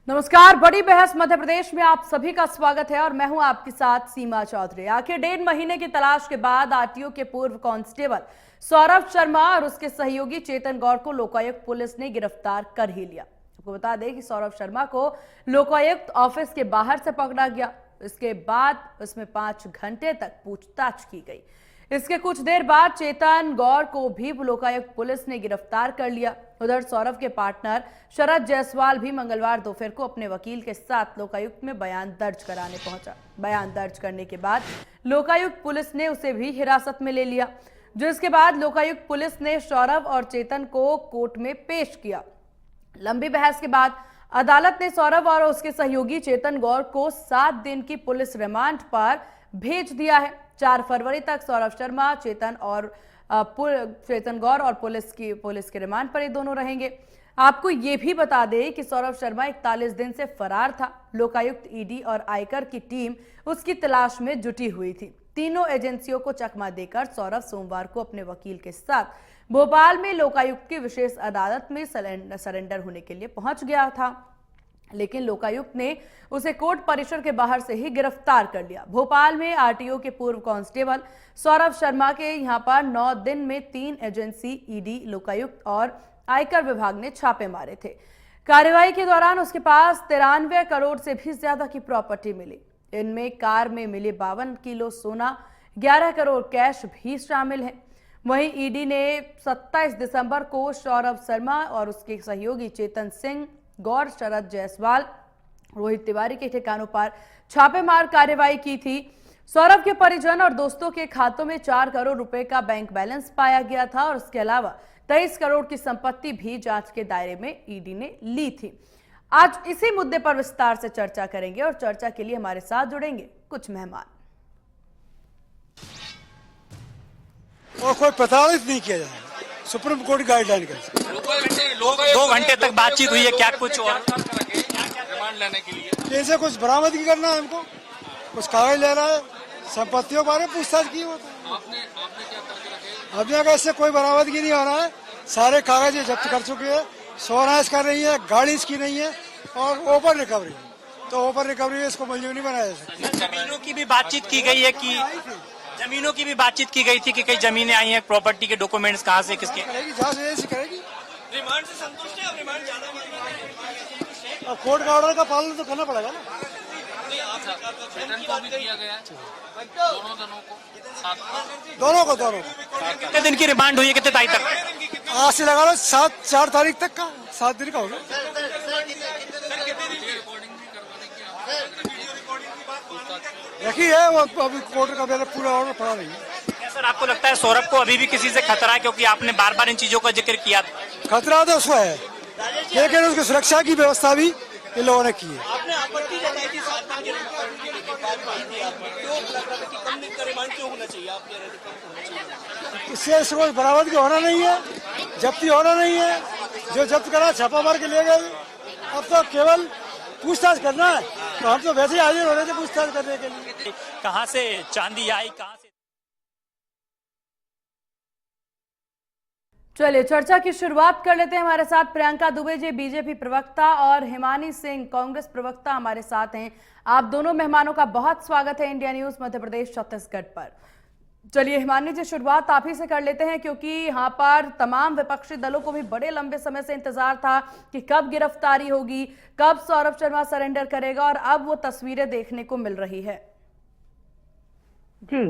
नमस्कार। बड़ी बहस मध्य प्रदेश में आप सभी का स्वागत है और मैं हूं आपके साथ सीमा चौधरी। आखिर 1.5 महीने की तलाश के बाद आरटीओ के पूर्व कांस्टेबल सौरभ शर्मा और उसके सहयोगी चेतन गौर को लोकायुक्त पुलिस ने गिरफ्तार कर ही लिया। आपको बता दें कि सौरभ शर्मा को लोकायुक्त ऑफिस के बाहर से पकड़ा गया। इसके बाद उसमें 5 घंटे तक पूछताछ की गई। इसके कुछ देर बाद चेतन गौर को भी लोकायुक्त पुलिस ने गिरफ्तार कर लिया। उधर सौरभ के पार्टनर शरद जायसवाल भी मंगलवार दोपहर को अपने वकील के साथ लोकायुक्त में बयान दर्ज कराने पहुंचा। बयान दर्ज करने के बाद लोकायुक्त पुलिस ने उसे भी हिरासत में ले लिया, जिसके बाद लोकायुक्त पुलिस ने सौरभ और चेतन को कोर्ट में पेश किया। लंबी बहस के बाद अदालत ने सौरभ और उसके सहयोगी चेतन गौर को 7 दिन की पुलिस रिमांड पर भेज दिया है। 4 फरवरी तक सौरभ शर्मा, चेतन गौर और पुलिस के रिमांड पर ये दोनों रहेंगे। आपको ये भी बता दें कि सौरभ शर्मा 41 दिन से फरार था। लोकायुक्त, ईडी और आयकर की टीम उसकी तलाश में जुटी हुई थी। तीनों एजेंसियों को चकमा देकर सौरभ सोमवार को अपने वकील के साथ भोपाल में लोकायुक्त की विशेष अदालत में सरेंडर होने के लिए पहुंच गया था, लेकिन लोकायुक्त ने उसे कोर्ट परिसर के बाहर से ही गिरफ्तार कर लिया। भोपाल में आरटीओ के पूर्व कांस्टेबल सौरभ शर्मा के यहां पर 9 दिन में 3 एजेंसी, ईडी, लोकायुक्त और आयकर विभाग ने छापे मारे थे। कार्रवाई के दौरान उसके पास 93 करोड़ से भी ज्यादा की प्रॉपर्टी मिली। इनमें कार में मिले 52 किलो सोना, 11 करोड़ कैश भी शामिल है। वहीं ईडी ने 27 दिसंबर को सौरभ शर्मा और उसके सहयोगी चेतन सिंह गौर, शरद जायसवाल, रोहित तिवारी के ठिकानों पर छापेमार कार्रवाई की थी। सौरभ के परिजन और दोस्तों के खातों में 4 करोड़ रुपए का बैंक बैलेंस पाया गया था और उसके अलावा 23 करोड़ की संपत्ति भी जांच के दायरे में ईडी ने ली थी। आज इसी मुद्दे पर विस्तार से चर्चा करेंगे और चर्चा के लिए हमारे साथ जुड़ेंगे कुछ मेहमान। और कोई प्रताड़ित नहीं किया जाए, सुप्रीम कोर्ट गाइडलाइन कर। 2 घंटे तक बातचीत हुई है, क्या कुछ और रिमांड लेने के लिए कैसे कुछ बरामदगी करना है, हमको कुछ कागज ले रहा है, संपत्तियों के बारे में पूछताछ की होता है। आपने कहा इससे कोई बरामदगी नहीं हो रहा है, सारे कागज जब्त कर चुके हैं, सोना कर रही है, गाड़ी इसकी नहीं है और ओपन रिकवरी, तो ओपन रिकवरी में इसको मंजूर नहीं बनाया जा सकता। जमीनों की भी बातचीत की गई है कि जमीनों की भी बातचीत की गई थी कि कई जमीनें आई हैं, प्रॉपर्टी के डॉक्यूमेंट्स कहाँ से किसके जांच एजेंसी करेगी। रिमांड से संतुष्ट है? अब रिमांड ज्यादा मांग रहे हैं, अब कोर्ट का ऑर्डर का पालन तो करना पड़ेगा ना। को भी किया गया दोनों को कितने दिन की रिमांड हुई है, कितने तारीख तक? आज से लगा लो 4 तारीख तक का, 7 दिन का होगा। रखी है वो, अभी कोर्ट का मेरा पूरा ऑर्डर पड़ा नहीं है। क्या सर आपको लगता है सौरभ को अभी भी किसी से खतरा है, क्योंकि आपने बार बार इन चीजों का जिक्र किया था? खतरा तो उसको है, लेकिन उसकी सुरक्षा की व्यवस्था भी इन लोगों ने की है। आपने आपत्ति जताई थी 7 दिन की रिमांड क्यों होना चाहिए? आप कह रहे थे इससे कोई बरामदगी होना नहीं है, जब्ती होना नहीं है, जो जब्त करा छापा मार के ले गए। अब तो केवल पूछताछ करना है, तो हम तो वैसे ही हाजिर हो रहे थे पूछताछ करने के लिए। कहाँ से चांदी आई, कहाँ से? चलिए चर्चा की शुरुआत कर लेते हैं। हमारे साथ प्रियंका दुबे जी, बीजेपी प्रवक्ता, और हिमानी सिंह, कांग्रेस प्रवक्ता हमारे साथ हैं। आप दोनों मेहमानों का बहुत स्वागत है इंडिया न्यूज मध्य प्रदेश छत्तीसगढ़ पर। चलिए हिमानी जी, शुरुआत आप ही से कर लेते हैं, क्योंकि यहाँ पर तमाम विपक्षी दलों को भी बड़े लंबे समय से इंतजार था कि कब गिरफ्तारी होगी, कब सौरभ शर्मा सरेंडर करेगा, और अब वो तस्वीरें देखने को मिल रही है। जी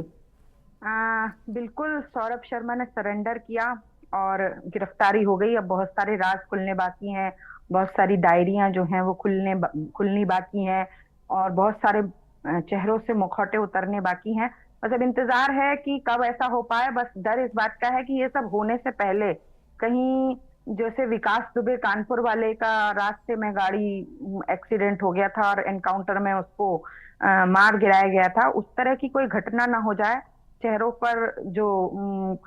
बिल्कुल, सौरभ शर्मा ने सरेंडर किया और गिरफ्तारी हो गई। अब बहुत सारे राज खुलने बाकी हैं, बहुत सारी डायरियां जो हैं वो खुलनी बाकी हैं, और बहुत सारे चेहरों से मुखौटे उतरने बाकी हैं। बस अब इंतजार है कि कब ऐसा हो पाए। बस डर इस बात का है कि ये सब होने से पहले कहीं, जैसे विकास दुबे कानपुर वाले का रास्ते में गाड़ी एक्सीडेंट हो गया था और एनकाउंटर में उसको मार गिराया गया था, उस तरह की कोई घटना ना हो जाए। चेहरों पर जो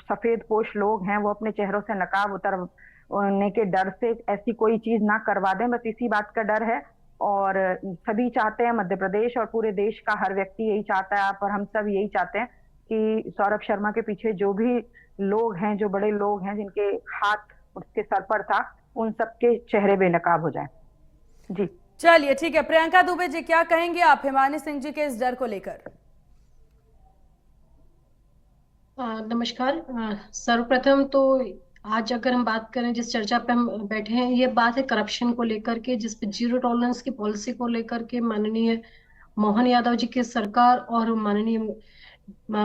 सफेद पोश लोग हैं वो अपने चेहरों से नकाब उतारने के डर से ऐसी कोई चीज ना करवा दें, बस इसी बात का डर है। और सभी चाहते हैं, मध्य प्रदेश और पूरे देश का हर व्यक्ति यही चाहता है, आप और हम सब यही चाहते हैं कि सौरभ शर्मा के पीछे जो भी लोग हैं, जो बड़े लोग हैं जिनके हाथ उसके सर पर था, उन सबके चेहरे बेनकाब हो जाए। जी चलिए ठीक है, प्रियंका दुबे जी क्या कहेंगे आप हिमानी सिंह जी के इस डर को लेकर? नमस्कार। सर्वप्रथम तो आज अगर हम बात करें जिस चर्चा पे हम बैठे हैं, ये बात है करप्शन को लेकर के, जिस पे जीरो टॉलरेंस की पॉलिसी को लेकर के माननीय मोहन यादव जी की सरकार और माननीय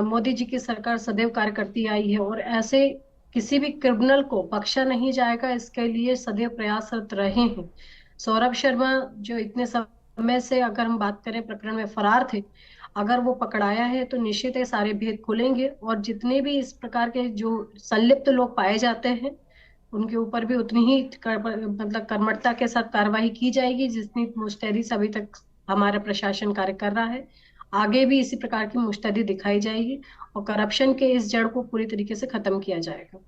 मोदी जी की सरकार सदैव कार्य करती आई है, और ऐसे किसी भी क्रिमिनल को बख्शा नहीं जाएगा, इसके लिए सदैव प्रयासरत रहे हैं। सौरभ शर्मा जो इतने समय से अगर हम बात करें प्रकरण में फरार थे, अगर वो पकड़ाया है तो निश्चित है सारे भेद खुलेंगे, और जितने भी इस प्रकार के जो संलिप्त लोग पाए जाते हैं उनके ऊपर भी उतनी ही मतलब कर्मठता के साथ कार्रवाई की जाएगी जितनी मुस्तैदी से अभी तक हमारा प्रशासन कार्य कर रहा है। आगे भी इसी प्रकार की मुस्तैदी दिखाई जाएगी और करप्शन के इस जड़ को पूरी तरीके से खत्म किया जाएगा।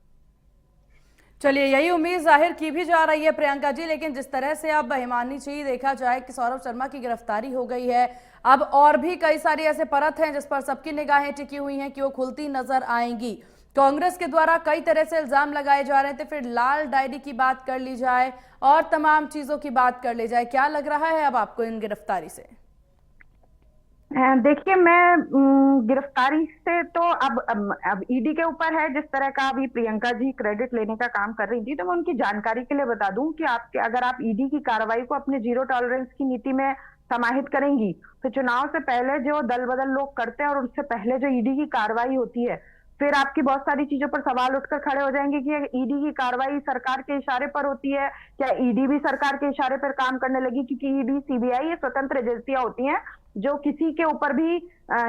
चलिए, यही उम्मीद जाहिर की भी जा रही है प्रियंका जी, लेकिन जिस तरह से अब हिमानी जी देखा जाए कि सौरभ शर्मा की गिरफ्तारी हो गई है, अब और भी कई सारी ऐसे परत हैं जिस पर सबकी निगाहें टिकी हुई हैं कि वो खुलती नजर आएंगी। कांग्रेस के द्वारा कई तरह से इल्जाम लगाए जा रहे थे, फिर लाल डायरी की बात कर ली जाए और तमाम चीजों की बात कर ली जाए, क्या लग रहा है अब आपको इन गिरफ्तारी से? देखिए, मैं गिरफ्तारी से तो अब ईडी के ऊपर है। जिस तरह का अभी प्रियंका जी क्रेडिट लेने का काम कर रही थी, तो मैं उनकी जानकारी के लिए बता दूं कि आपके अगर आप ईडी की कार्रवाई को अपने जीरो टॉलरेंस की नीति में समाहित करेंगी, तो चुनाव से पहले जो दल बदल लोग करते हैं और उससे पहले जो ईडी की कार्रवाई होती है, फिर आपकी बहुत सारी चीजों पर सवाल उठकर खड़े हो जाएंगे कि ईडी की कार्रवाई सरकार के इशारे पर होती है, क्या ईडी भी सरकार के इशारे पर काम करने लगी? क्योंकि ईडी, सीबीआई ये स्वतंत्र एजेंसियां होती हैं जो किसी के ऊपर भी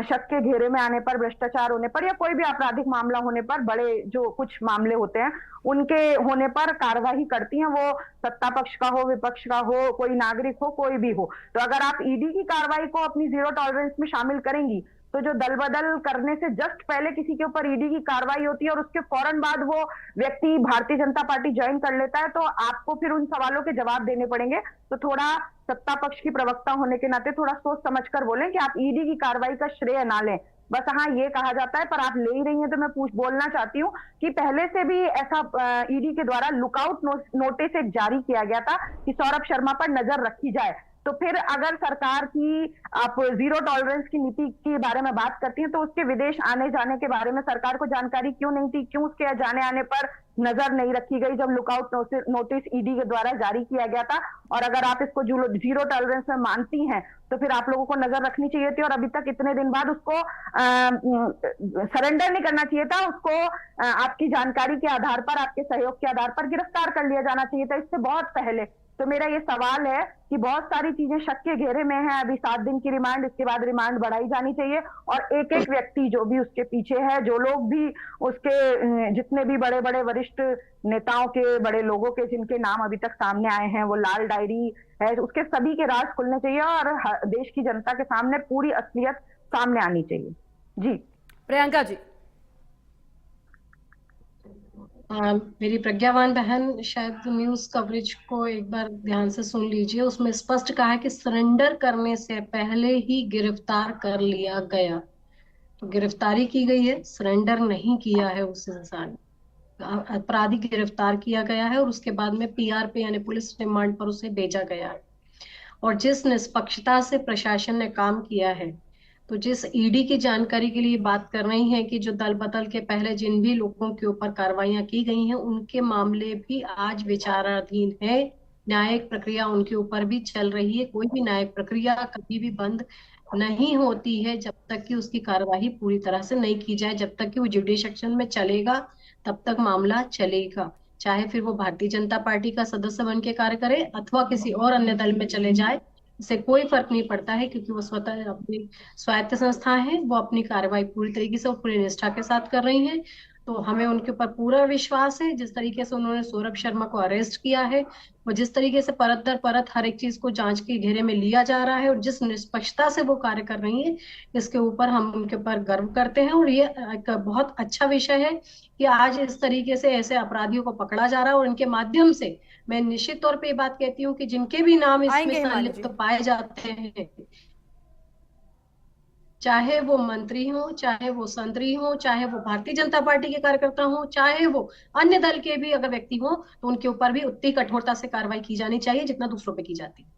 शक के घेरे में आने पर, भ्रष्टाचार होने पर या कोई भी आपराधिक मामला होने पर, बड़े जो कुछ मामले होते हैं उनके होने पर कार्रवाई करती हैं। वो सत्ता पक्ष का हो, विपक्ष का हो, कोई नागरिक हो, कोई भी हो। तो अगर आप ईडी की कार्रवाई को अपनी जीरो टॉलरेंस में शामिल करेंगी, तो जो दल बदल करने से जस्ट पहले किसी के ऊपर ईडी की कार्रवाई होती है और उसके फौरन बाद वो व्यक्ति भारतीय जनता पार्टी ज्वाइन कर लेता है, तो आपको फिर उन सवालों के जवाब देने पड़ेंगे। तो थोड़ा सत्ता पक्ष की प्रवक्ता होने के नाते थोड़ा सोच समझकर बोलें कि आप ईडी की कार्रवाई का श्रेय ना लें। बस हाँ, ये कहा जाता है, पर आप ले ही रही हैं तो मैं बोलना चाहती हूँ कि पहले से भी ऐसा ईडी के द्वारा लुकआउट नोटिस एक जारी किया गया था कि सौरभ शर्मा पर नजर रखी जाए। तो फिर अगर सरकार की आप जीरो टॉलरेंस की नीति के बारे में बात करती हैं, तो उसके विदेश आने जाने के बारे में सरकार को जानकारी क्यों नहीं थी? क्यों उसके जाने आने पर नजर नहीं रखी गई जब लुकआउट नोटिस ईडी के द्वारा जारी किया गया था? और अगर आप इसको जीरो टॉलरेंस में मानती हैं, तो फिर आप लोगों को नजर रखनी चाहिए थी और अभी तक इतने दिन बाद उसको सरेंडर नहीं करना चाहिए था। उसको आपकी जानकारी के आधार पर, आपके सहयोग के आधार पर गिरफ्तार कर लिया जाना चाहिए था इससे बहुत पहले। तो मेरा ये सवाल है कि बहुत सारी चीजें शक के घेरे में हैं। अभी 7 दिन की रिमांड, इसके बाद रिमांड बढ़ाई जानी चाहिए और एक एक व्यक्ति जो भी उसके पीछे है, जो लोग भी उसके, जितने भी बड़े बड़े वरिष्ठ नेताओं के, बड़े लोगों के जिनके नाम अभी तक सामने आए हैं, वो लाल डायरी है, उसके सभी के राज खुलने चाहिए और देश की जनता के सामने पूरी असलियत सामने आनी चाहिए। जी प्रियंका जी। मेरी प्रज्ञावान बहन शायद न्यूज कवरेज को एक बार ध्यान से सुन लीजिए। उसमें स्पष्ट कहा है कि सरेंडर करने से पहले ही गिरफ्तार कर लिया गया। तो गिरफ्तारी की गई है, सरेंडर नहीं किया है उस इंसान ने। अपराधी गिरफ्तार किया गया है और उसके बाद में पीआर पे यानी पुलिस रिमांड पर उसे भेजा गया है। और जिस निष्पक्षता से प्रशासन ने काम किया है, तो जिस ईडी की जानकारी के लिए बात कर रही हैं कि जो दल बदल के पहले जिन भी लोगों के ऊपर कार्रवाइयां की गई हैं, उनके मामले भी आज विचाराधीन है। न्यायिक प्रक्रिया उनके ऊपर भी चल रही है। कोई भी न्यायिक प्रक्रिया कभी भी बंद नहीं होती है जब तक कि उसकी कार्यवाही पूरी तरह से नहीं की जाए। जब तक कि वो जुडिशक्शन में चलेगा तब तक मामला चलेगा, चाहे फिर वो भारतीय जनता पार्टी का सदस्य बन के कार्य करे अथवा किसी और अन्य दल में चले जाए, इससे कोई फर्क नहीं पड़ता है, क्योंकि वो स्वतः अपनी स्वायत्त संस्था है। वो अपनी कार्रवाई पूरी तरीके से और पूरी निष्ठा के साथ कर रही हैं। तो हमें उनके ऊपर पूरा विश्वास है। जिस तरीके से उन्होंने सौरभ शर्मा को अरेस्ट किया है, वो जिस तरीके से परत दर परत हर एक चीज को जांच के घेरे में लिया जा रहा है और जिस निष्पक्षता से वो कार्य कर रही है, इसके ऊपर हम उनके ऊपर गर्व करते हैं। और ये एक बहुत अच्छा विषय है कि आज इस तरीके से ऐसे अपराधियों को पकड़ा जा रहा है। और इनके माध्यम से मैं निश्चित तौर पे ये बात कहती हूँ कि जिनके भी नाम इसमें संलिप्त पाए जाते हैं, चाहे वो मंत्री हो, चाहे वो संतरी हो, चाहे वो भारतीय जनता पार्टी के कार्यकर्ता हो, चाहे वो अन्य दल के भी अगर व्यक्ति हो, तो उनके ऊपर भी उतनी कठोरता से कार्रवाई की जानी चाहिए जितना दूसरों पे की जाती है।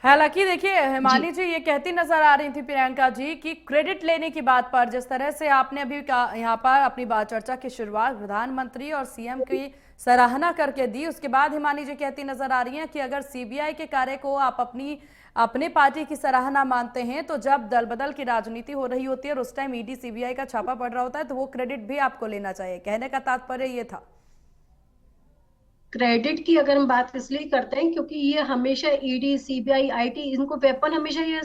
हालांकि देखिए हिमानी जी ये कहती नजर आ रही थी प्रियंका जी कि क्रेडिट लेने की बात पर, जिस तरह से आपने अभी यहाँ पर अपनी बात चर्चा की शुरुआत प्रधानमंत्री और सीएम की सराहना करके दी, उसके बाद हिमानी जी कहती नजर आ रही हैं कि अगर सीबीआई के कार्य को आप अपने पार्टी की सराहना मानते हैं, तो जब दल बदल की राजनीति हो रही होती है और उस टाइम ईडी सीबीआई का छापा पड़ रहा होता है, तो वो क्रेडिट भी आपको लेना चाहिए। कहने का तात्पर्य ये था। क्रेडिट की अगर हम बात इसलिए करते हैं क्योंकि ये हमेशा ईडी सीबीआई आईटी इनको वेपन हमेशा ये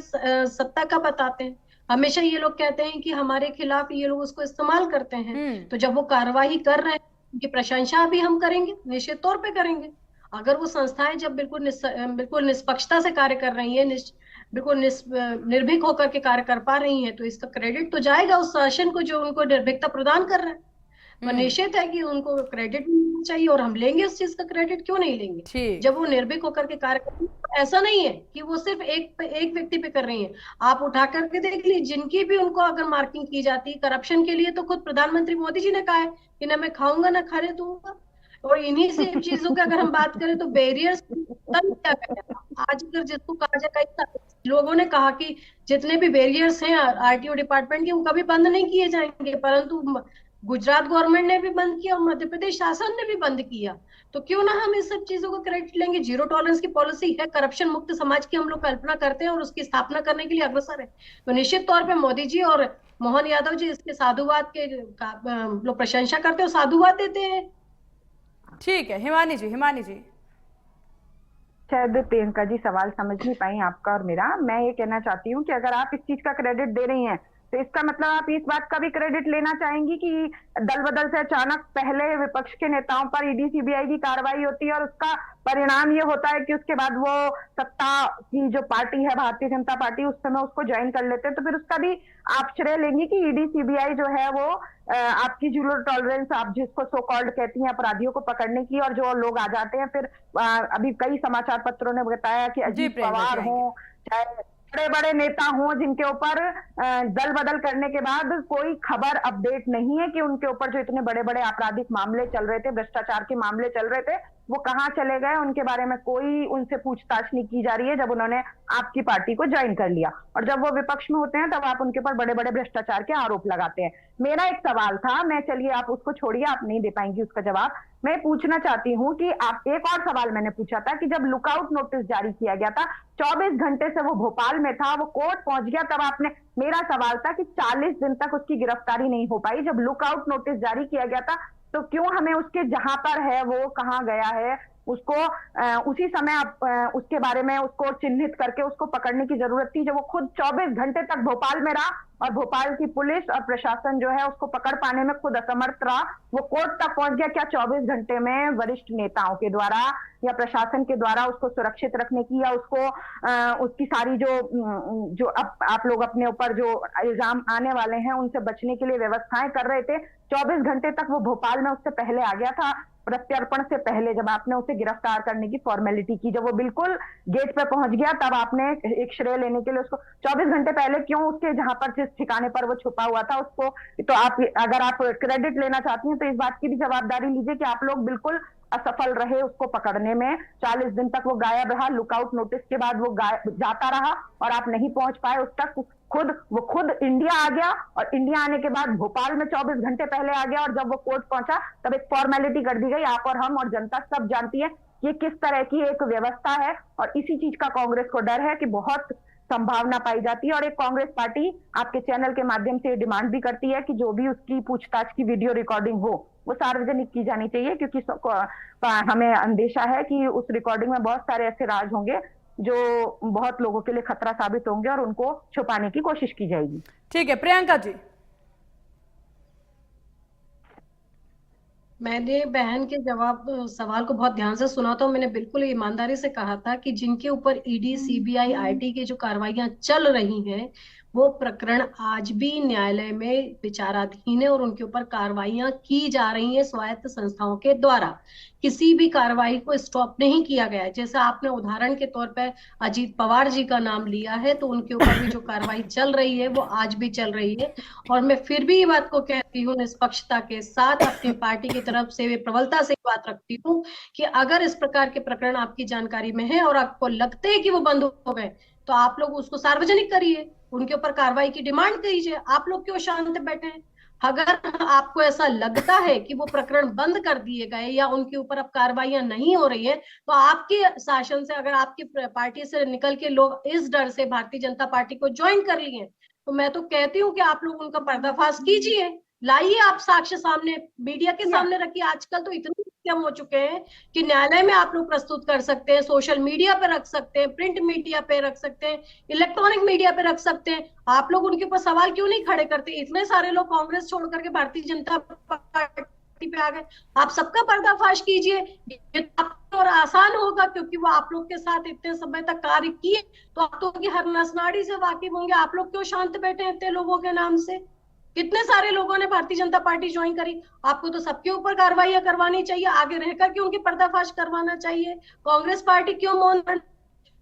सत्ता का बताते हैं। हमेशा ये लोग कहते हैं कि हमारे खिलाफ ये लोग उसको इस्तेमाल करते हैं। तो जब वो कार्यवाही कर रहे हैं उनकी प्रशंसा भी हम करेंगे, निश्चित तौर पे करेंगे। अगर वो संस्थाएं जब बिल्कुल निष्पक्षता से कार्य कर रही है, बिल्कुल निर्भीक होकर के कार्य कर पा रही है, तो इसका क्रेडिट तो जाएगा उस शासन को जो उनको निर्भीकता प्रदान कर रहा है। तो निश्चित है कि उनको क्रेडिट मिलना चाहिए और हम लेंगे उस चीज का क्रेडिट, क्यों नहीं लेंगे। जब वो निर्भीक होकर के कार्य कर रही है, ऐसा नहीं है कि वो सिर्फ एक व्यक्ति पे कर रही है। आप उठा करके देख लीजिए, जिनकी भी उनको अगर मार्किंग की जाती है करप्शन के लिए, तो खुद प्रधानमंत्री मोदी जी ने कहा है कि ना मैं खाऊंगा ना खाने दूंगा। और इन्हीं से चीजों की अगर हम बात करें तो बैरियर्स आज अगर जिसको कहा जाए, लोगों ने कहा कि जितने भी बैरियर्स हैं आरटीओ डिपार्टमेंट के वो कभी बंद नहीं किए जाएंगे, परंतु गुजरात गवर्नमेंट ने भी बंद किया और मध्य प्रदेश शासन ने भी बंद किया। तो क्यों ना हम इस सब चीजों को क्रेडिट लेंगे। जीरो टॉलरेंस की पॉलिसी है, करप्शन मुक्त समाज की हम लोग कल्पना करते हैं और उसकी स्थापना करने के लिए अग्रसर है। तो निश्चित तौर पे मोदी जी और मोहन यादव जी इसके साधुवाद के लोग प्रशंसा करते हैं और साधुवाद देते हैं। ठीक है हिमानी जी। शायद प्रियंका जी सवाल समझ नहीं पाई आपका और मेरा। मैं ये कहना चाहती हूँ कि अगर आप इस चीज का क्रेडिट दे रही हैं तो इसका मतलब आप इस बात का भी क्रेडिट लेना चाहेंगी कि दल बदल से अचानक पहले विपक्ष के नेताओं पर ईडी सीबीआई की कार्रवाई होती है और उसका परिणाम ये होता है कि उसके बाद वो सत्ता की जो पार्टी है भारतीय जनता पार्टी, उस समय उसको ज्वाइन कर लेते हैं। तो फिर उसका भी आप श्रेय लेंगी कि ईडी सीबीआई जो है वो आपकी जीरो टॉलरेंस, आप जिसको सो कॉल्ड कहती हैं अपराधियों को पकड़ने की, और जो लोग आ जाते हैं फिर अभी कई समाचार पत्रों ने बताया कि अजीत पवार हो चाहे बड़े बड़े नेता हों जिनके ऊपर दल बदल करने के बाद कोई खबर अपडेट नहीं है कि उनके ऊपर जो इतने बड़े बड़े आपराधिक मामले चल रहे थे, भ्रष्टाचार के मामले चल रहे थे, वो कहाँ चले गए, उनके बारे में कोई उनसे पूछताछ नहीं की जा रही है जब उन्होंने आपकी पार्टी को ज्वाइन कर लिया। और जब वो विपक्ष में होते हैं तब आप उनके ऊपर बड़े बड़े भ्रष्टाचार के आरोप लगाते हैं। मेरा एक सवाल था, मैं चलिए आप उसको छोड़िए, आप नहीं दे पाएंगी उसका जवाब। मैं पूछना चाहती हूँ कि आप, एक और सवाल मैंने पूछा था कि जब लुकआउट नोटिस जारी किया गया था, 24 घंटे से वो भोपाल में था, वो कोर्ट पहुंच गया, तब आपने, मेरा सवाल था कि 40 दिन तक उसकी गिरफ्तारी नहीं हो पाई। जब लुकआउट नोटिस जारी किया गया था तो क्यों हमें उसके जहां पर है वो कहाँ गया है उसको उसी समय उसके बारे में उसको चिन्हित करके उसको पकड़ने की जरूरत थी, जब वो खुद 24 घंटे तक भोपाल में रहा और भोपाल की पुलिस और प्रशासन जो है उसको पकड़ पाने में खुद असमर्थ रहा। वो कोर्ट तक पहुंच गया। क्या 24 घंटे में वरिष्ठ नेताओं के द्वारा या प्रशासन के द्वारा उसको सुरक्षित रखने की या उसको उसकी सारी जो आप लोग अपने ऊपर जो इल्जाम आने वाले हैं उनसे बचने के लिए व्यवस्थाएं कर रहे थे? 24 घंटे तक वो भोपाल में उससे पहले आ गया था, प्रत्यर्पण से पहले, जब आपने उसे गिरफ्तार करने की फॉर्मेलिटी की। जब वो बिल्कुल गेट पे पहुंच गया तब आपने एक श्रेय लेने के लिए उसको 24 घंटे पहले क्यों उसके जहां पर जिस ठिकाने पर वो छुपा हुआ था उसको, तो आप अगर आप क्रेडिट लेना चाहती हैं तो इस बात की भी जवाबदारी लीजिए कि आप लोग बिल्कुल असफल रहे उसको पकड़ने में। 40 दिन तक वो गायब रहा, लुकआउट नोटिस के बाद वो जाता रहा और आप नहीं पहुंच पाए उस तक। वो खुद इंडिया आ गया और इंडिया आने के बाद भोपाल में 24 घंटे पहले आ गया और जब वो कोर्ट पहुंचा तब एक फॉर्मेलिटी कर दी गई। आप और हम और जनता सब जानती है ये किस तरह की एक व्यवस्था है और इसी चीज का कांग्रेस को डर है कि बहुत संभावना पाई जाती है। और एक कांग्रेस पार्टी आपके चैनल के माध्यम से डिमांड भी करती है कि जो भी उसकी पूछताछ की वीडियो रिकॉर्डिंग हो वो सार्वजनिक की जानी चाहिए, क्योंकि हमें अंदेशा है कि उस रिकॉर्डिंग में बहुत सारे ऐसे राज होंगे जो बहुत लोगों के लिए खतरा साबित होंगे और उनको छुपाने की कोशिश की जाएगी। ठीक है प्रियंका जी। मैंने बहन के सवाल को बहुत ध्यान से सुना था। मैंने बिल्कुल ईमानदारी से कहा था कि जिनके ऊपर ईडी सीबीआई आईटी की जो कार्रवाइयां चल रही हैं वो प्रकरण आज भी न्यायालय में विचाराधीन है और उनके ऊपर कार्रवाइयां की जा रही हैं स्वायत्त संस्थाओं के द्वारा। किसी भी कार्रवाई को स्टॉप नहीं किया गया है। जैसे आपने उदाहरण के तौर पर अजीत पवार जी का नाम लिया है, तो उनके ऊपर भी जो कार्रवाई चल रही है वो आज भी चल रही है। और मैं फिर भी ये बात को कहती हूँ निष्पक्षता के साथ, अपनी पार्टी की तरफ से वे प्रबलता से बात रखती हूँ कि अगर इस प्रकार के प्रकरण आपकी जानकारी में है और आपको लगते है कि वो बंद हो गए, तो आप लोग उसको सार्वजनिक करिए, उनके ऊपर कार्रवाई की डिमांड कीजिए। आप लोग क्यों शांत बैठे हैं? अगर आपको ऐसा लगता है कि वो प्रकरण बंद कर दिए गए या उनके ऊपर अब कार्रवाइयां नहीं हो रही है, तो आपके शासन से, अगर आपकी पार्टी से निकल के लोग इस डर से भारतीय जनता पार्टी को ज्वाइन कर लिए, तो मैं तो कहती हूँ कि आप लोग उनका पर्दाफाश कीजिए, लाइए आप साक्ष्य सामने, मीडिया के सामने रखिए। आजकल तो इतने माध्यम हो चुके हैं कि न्यायालय में आप लोग प्रस्तुत कर सकते हैं, सोशल मीडिया पे रख सकते हैं, प्रिंट मीडिया पे रख सकते हैं, इलेक्ट्रॉनिक मीडिया पे रख सकते हैं। आप लोग उनके ऊपर सवाल क्यों नहीं खड़े करते? इतने सारे लोग कांग्रेस छोड़ करके भारतीय जनता पार्टी पे आ गए, आप सबका पर्दाफाश कीजिए। ये और आसान होगा क्योंकि वो आप लोग के साथ इतने समय तक कार्य किए, तो आप तो की हर नस नाड़ी से वाकिफ होंगे। आप लोग क्यों शांत बैठे इतने लोगों के नाम से? कितने सारे लोगों ने भारतीय जनता पार्टी ज्वाइन करी, आपको तो सबके ऊपर कार्रवाई करवानी चाहिए, आगे रहकर के उनकी पर्दाफाश करवाना चाहिए। कांग्रेस पार्टी क्यों मौन?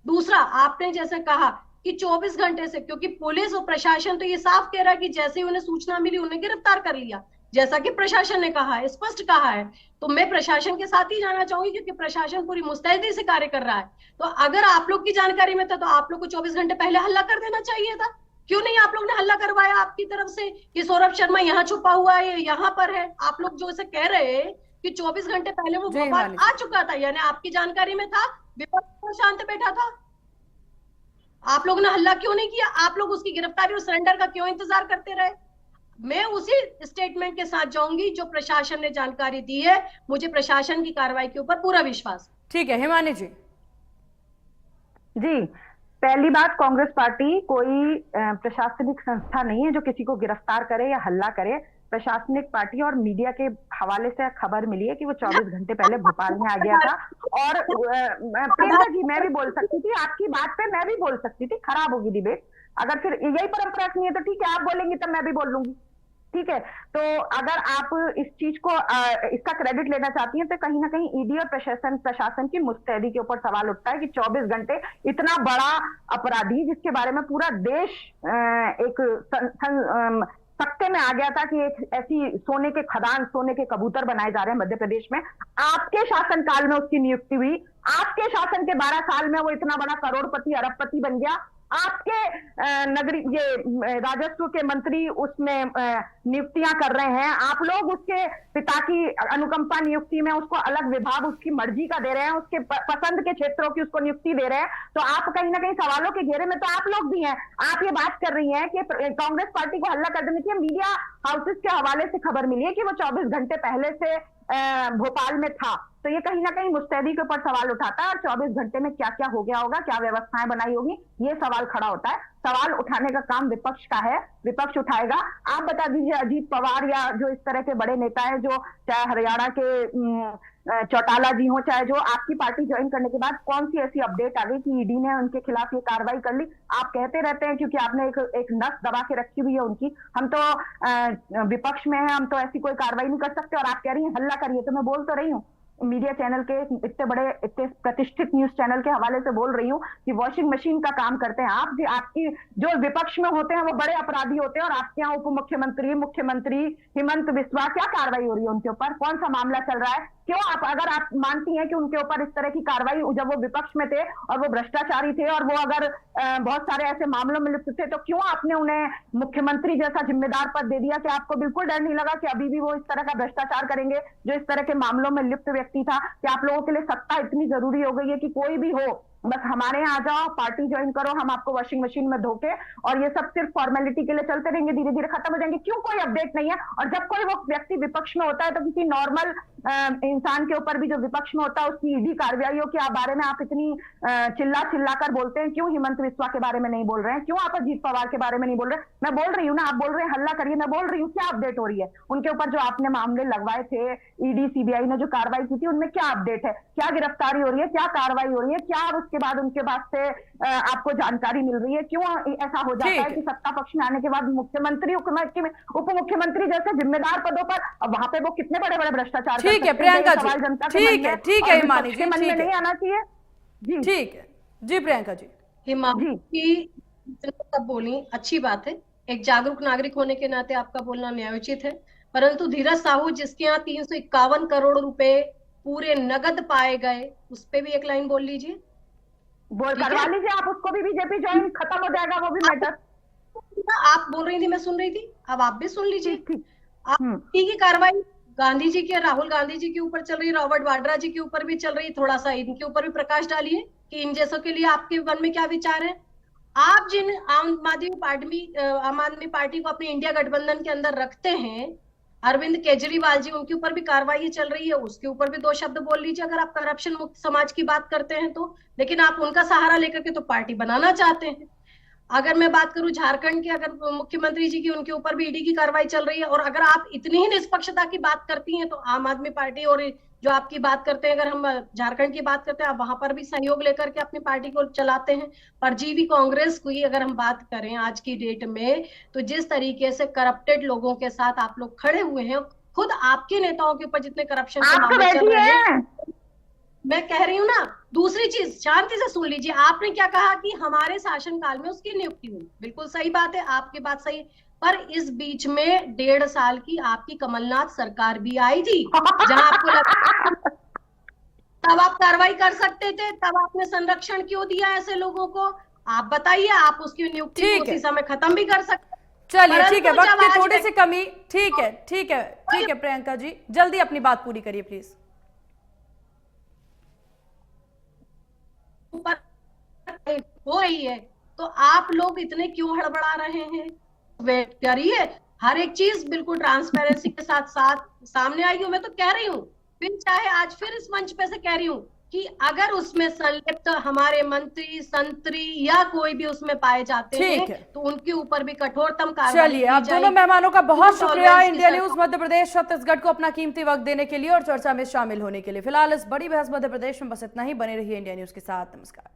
दूसरा, आपने जैसे कहा कि 24 घंटे से, क्योंकि पुलिस और प्रशासन तो ये साफ कह रहा है कि जैसे ही उन्हें सूचना मिली उन्हें गिरफ्तार कर लिया, जैसा कि प्रशासन ने कहा है, स्पष्ट कहा है। तो मैं प्रशासन के साथ ही जाना चाहूंगी क्योंकि प्रशासन पूरी मुस्तैदी से कार्य कर रहा है। तो अगर आप लोग की जानकारी में था तो आप लोग को 24 घंटे पहले हल्ला कर देना चाहिए था। क्यों नहीं आप लोग ने हल्ला करवाया आपकी तरफ से कि सौरभ शर्मा यहाँ छुपा हुआ है, यहाँ पर है? आप लोग जो इसे कह रहे हैं कि 24 घंटे पहले वो भोपाल आ चुका था, यानी आपकी जानकारी में था, विपक्ष शांत बैठा था, आप लोग ने हल्ला क्यों नहीं किया? आप लोग उसकी गिरफ्तारी और सरेंडर का क्यों इंतजार करते रहे? मैं उसी स्टेटमेंट के साथ जाऊंगी जो प्रशासन ने जानकारी दी है। मुझे प्रशासन की कार्रवाई के ऊपर पूरा विश्वास। ठीक है हिमानी जी। जी, पहली बात, कांग्रेस पार्टी कोई प्रशासनिक संस्था नहीं है जो किसी को गिरफ्तार करे या हल्ला करे। प्रशासनिक पार्टी और मीडिया के हवाले से खबर मिली है कि वो 24 घंटे पहले भोपाल में आ गया था। और प्रियंका जी, मैं भी बोल सकती थी, आपकी बात पे मैं भी बोल सकती थी, खराब होगी डिबेट। अगर फिर यही परंपरा नहीं है तो ठीक है, आप बोलेंगी तब मैं भी बोल लूंगी, ठीक है। तो अगर आप इस चीज को इसका क्रेडिट लेना चाहती हैं तो कहीं ना कहीं ईडी और प्रशासन की मुस्तैदी के ऊपर सवाल उठता है कि 24 घंटे इतना बड़ा अपराधी जिसके बारे में पूरा देश एक सकते में आ गया था कि एक ऐसी सोने के खदान, सोने के कबूतर बनाए जा रहे हैं मध्य प्रदेश में, आपके शासनकाल में उसकी नियुक्ति हुई। आपके शासन के 12 साल में वो इतना बड़ा करोड़पति, अरबपति बन गया। आपके नगरी ये राजस्व के मंत्री उसमें नियुक्तियां कर रहे हैं। आप लोग उसके पिता की अनुकंपा नियुक्ति में उसको अलग विभाग उसकी मर्जी का दे रहे हैं, उसके पसंद के क्षेत्रों की उसको नियुक्ति दे रहे हैं। तो आप कहीं ना कहीं सवालों के घेरे में तो आप लोग भी हैं। आप ये बात कर रही हैं कि कांग्रेस पार्टी को हल्ला कर देने की मीडिया हाउसेस के हवाले से खबर मिली है कि वो 24 घंटे पहले से भोपाल में था। तो ये कहीं ना कहीं मुस्तैदी के ऊपर सवाल उठाता है और 24 घंटे में क्या क्या हो गया होगा, क्या व्यवस्थाएं बनाई होगी, ये सवाल खड़ा होता है। सवाल उठाने का काम विपक्ष का है, विपक्ष उठाएगा। आप बता दीजिए, अजीत पवार या जो इस तरह के बड़े नेता हैं, जो चाहे हरियाणा के चौटाला जी हो, चाहे जो आपकी पार्टी ज्वाइन करने के बाद कौन सी ऐसी अपडेट आ गई कि ईडी ने उनके खिलाफ ये कार्रवाई कर ली? आप कहते रहते हैं क्योंकि आपने एक नस दबा के रखी हुई है उनकी। हम तो विपक्ष में है, हम तो ऐसी कोई कार्रवाई नहीं कर सकते और आप कह रही हैं हल्ला करिए। तो मैं बोल तो रही हूँ, मीडिया चैनल के इतने बड़े, इतने प्रतिष्ठित न्यूज चैनल के हवाले से बोल रही हूँ कि वॉशिंग मशीन का काम करते हैं आप। आपकी जो विपक्ष में होते हैं वो बड़े अपराधी होते हैं और आपके यहाँ उप मुख्यमंत्री, मुख्यमंत्री हिमंत बिस्वा, क्या कार्रवाई हो रही है उनके ऊपर? कौन सा मामला चल रहा है? क्यों आप, अगर आप मानती हैं कि उनके ऊपर इस तरह की कार्रवाई, जब वो विपक्ष में थे और वो भ्रष्टाचारी थे और वो अगर बहुत सारे ऐसे मामलों में लिप्त थे, तो क्यों आपने उन्हें मुख्यमंत्री जैसा जिम्मेदार पद दे दिया? कि आपको बिल्कुल डर नहीं लगा कि अभी भी वो इस तरह का भ्रष्टाचार करेंगे जो इस तरह के मामलों में लिप्त व्यक्ति था? कि आप लोगों के लिए सत्ता इतनी जरूरी हो गई है कि कोई भी हो, बस हमारे यहाँ आ जाओ, पार्टी ज्वाइन करो, हम आपको वॉशिंग मशीन में धोके, और ये सब सिर्फ फॉर्मेलिटी के लिए चलते रहेंगे, धीरे धीरे खत्म हो जाएंगे? क्यों कोई अपडेट नहीं है? और जब कोई वो व्यक्ति विपक्ष में होता है तो किसी नॉर्मल इंसान के ऊपर भी जो विपक्ष में होता है उसकी ईडी कार्रवाइयों के बारे में आप इतनी चिल्ला चिल्ला कर बोलते हैं। क्यों हिमंत बिस्वा के बारे में नहीं बोल रहे हैं? क्यों आप अजीत पवार के बारे में नहीं बोल रहे? मैं बोल रही हूँ ना, आप बोल रहे हैं हल्ला करिए, मैं बोल रही हूँ क्या अपडेट हो रही है उनके ऊपर? जो आपने मामले लगवाए थे, ईडी सीबीआई ने जो कार्रवाई की थी, उनमें क्या अपडेट है? क्या गिरफ्तारी हो रही है? क्या कार्रवाई हो रही है? क्या उस उसके बाद उनके पास से आपको जानकारी मिल रही है। क्यों ऐसा हो जाता है कि सत्ता पक्ष में आने के बाद मुख्यमंत्री उप मुख्यमंत्री जैसे जिम्मेदार पदों पर, अब वहां पे वो कितने बड़े बड़े भ्रष्टाचार ठीक है प्रियंका जी, ठीक है हिमानी जी, मन में नहीं आना चाहिए जी। ठीक है जी प्रियंका जी। हिमानी तब बोली, अच्छी बात है, एक जागरूक नागरिक होने के नाते आपका बोलना न्यायोचित है, परंतु धीरज साहू जिसके यहाँ 351 करोड़ रुपए पूरे नगद पाए गए, उस पे भी एक लाइन बोल लीजिए। बोल करवा लीजिए आप उसको भी, बीजेपी ज्वाइन, खत्म हो जाएगा वो भी मैटर। आप बोल रही थी, मैं सुन रही थी, अब आप भी सुन लीजिए। आपकी की कार्रवाई गांधी जी के, राहुल गांधी जी के ऊपर चल रही है, रॉबर्ट वाड्रा जी के ऊपर भी चल रही है, थोड़ा सा इनके ऊपर भी प्रकाश डालिए कि इन जैसों के लिए आपके मन में क्या विचार है। आप जिन आम आदमी पार्टी को अपने इंडिया गठबंधन के अंदर रखते हैं, अरविंद केजरीवाल जी, उनके ऊपर भी कार्रवाई चल रही है, उसके ऊपर भी 2 शब्द बोल लीजिए अगर आप करप्शन मुक्त समाज की बात करते हैं तो। लेकिन आप उनका सहारा लेकर के तो पार्टी बनाना चाहते हैं। अगर मैं बात करूं झारखंड के, अगर मुख्यमंत्री जी की, उनके ऊपर भी ईडी की कार्रवाई चल रही है। और अगर आप इतनी ही निष्पक्षता की बात करती हैं तो आम आदमी पार्टी और जो आपकी बात करते हैं, अगर हम झारखंड की बात करते हैं, आप वहां पर भी सहयोग लेकर के अपनी पार्टी को चलाते हैं। परजीवी कांग्रेस की अगर हम बात करें आज की डेट में, तो जिस तरीके से करप्टेड लोगों के साथ आप लोग खड़े हुए हैं, खुद आपके नेताओं के ऊपर जितने करप्शन के मामले चल रहे हैं, मैं कह रही हूँ ना। दूसरी चीज, शांति से सुन लीजिए, आपने क्या कहा कि हमारे शासनकाल में उसकी नियुक्ति हुई, बिल्कुल सही बात है, आपकी बात सही, पर इस बीच में 1.5 साल की आपकी कमलनाथ सरकार भी आई थी, जहां आपको लगा तब आप कार्रवाई कर सकते थे, तब आपने संरक्षण क्यों दिया ऐसे लोगों को? आप बताइए, आप उसकी नियुक्ति को उसी समय खत्म भी कर सकते। चलिए ठीक है, वक्त की थोड़ी सी कमी, ठीक है प्रियंका जी, जल्दी अपनी बात पूरी करिए प्लीज। हो रही है तो आप लोग इतने क्यों हड़बड़ा रहे हैं? वेट करिए, हर एक चीज बिल्कुल ट्रांसपेरेंसी के साथ सामने आई हूं। मैं तो कह रही हूँ, फिर चाहे आज फिर इस मंच पे से कह रही हूँ कि अगर उसमें संलिप्त हमारे मंत्री, संतरी या कोई भी उसमें पाए जाते हैं तो उनके ऊपर भी कठोरतम कार्रवाई। चलिए, आप दोनों मेहमानों का बहुत शुक्रिया इंडिया न्यूज मध्य प्रदेश छत्तीसगढ़ को अपना कीमती वक्त देने के लिए और चर्चा में शामिल होने के लिए। फिलहाल इस बड़ी बहस मध्य प्रदेश में बस इतना ही। बने रहिए इंडिया न्यूज के साथ। नमस्कार।